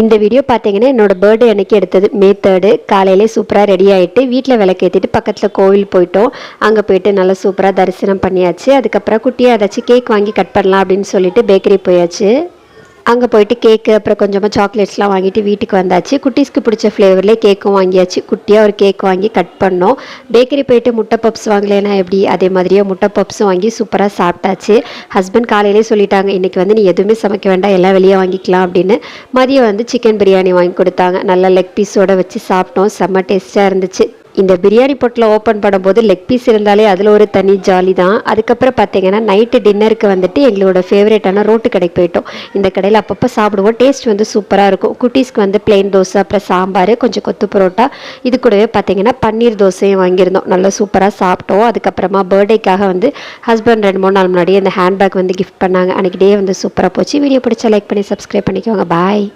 இந்த வீடியோ பார்த்தீங்கன்னா என்னோட பர்த்டே அன்னைக்கு எடுத்தது. மே 3 காலையிலே சூப்பராக ரெடி ஆகிட்டு வீட்டில் விளக்கேற்றிட்டு பக்கத்தில் கோவில் போயிட்டோம். அங்கே போயிட்டு நல்லா சூப்பராக தரிசனம் பண்ணியாச்சு. அதுக்கப்புறம் குட்டியாக ஏதாச்சும் கேக் வாங்கி கட் பண்ணலாம் அப்படின்னு சொல்லிட்டு பேக்கரி போயாச்சு. அங்கே போயிட்டு கேக்கு அப்புறம் கொஞ்சமாக சாக்லேட்ஸ்லாம் வாங்கிட்டு வீட்டுக்கு வந்தாச்சு. குட்டீஸ்க்கு பிடிச்ச ஃப்ளேவர்லேயே கேக்கும் வாங்கியாச்சு. குட்டியாக ஒரு கேக் வாங்கி கட் பண்ணோம். பேக்கரி போயிட்டு முட்டை பப்ஸ் வாங்கலைன்னா எப்படி, அதே மாதிரியே முட்டை பப்ஸும் வாங்கி சூப்பராக சாப்பிட்டாச்சு. ஹஸ்பண்ட் காலையிலே சொல்லிட்டாங்க, இன்றைக்கி நீ எதுவுமே சமைக்க வேண்டாம், எல்லாம் வெளியே வாங்கிக்கலாம் அப்படின்னு. மதியம் சிக்கன் பிரியாணி வாங்கி கொடுத்தாங்க. நல்லா லெக் பீஸோடு வச்சு சாப்பிட்டோம். செம்ம டேஸ்ட்டாக இருந்துச்சு. இந்த பிரியாணி பொட்டில் ஓப்பன் பண்ணும்போது லெக் பீஸ் இருந்தாலே அதில் ஒரு தனி ஜாலி தான். அதுக்கப்புறம் பார்த்தீங்கன்னா நைட்டு டின்னருக்கு எங்களோட ஃபேவரேட்டான ரோட்டு கடைக்கு போயிட்டோம். இந்த கடையில் அப்பப்போ சாப்பிடுவோம். டேஸ்ட் சூப்பராக இருக்கும். குட்டீஸ்க்கு பிளெயின் தோசை, அப்புறம் சாம்பார், கொஞ்சம் கொத்து பரோட்டா, இது கூடவே பார்த்தீங்கன்னா பன்னீர் தோசையும் வாங்கியிருந்தோம். நல்லா சூப்பராக சாப்பிட்டோம். அதுக்கப்புறமா பர்த்டேக்காக ஹஸ்பண்ட் 2-3 நாள் முன்னாடி அந்த ஹேண்ட்பேக் கிஃப்ட் பண்ணாங்க. அன்றைக்கி டே சூப்பராக போச்சு. வீடியோ பிடிச்சா லைக் பண்ணி சப்ஸ்கிரைப் பண்ணிக்கோங்க. பாய்.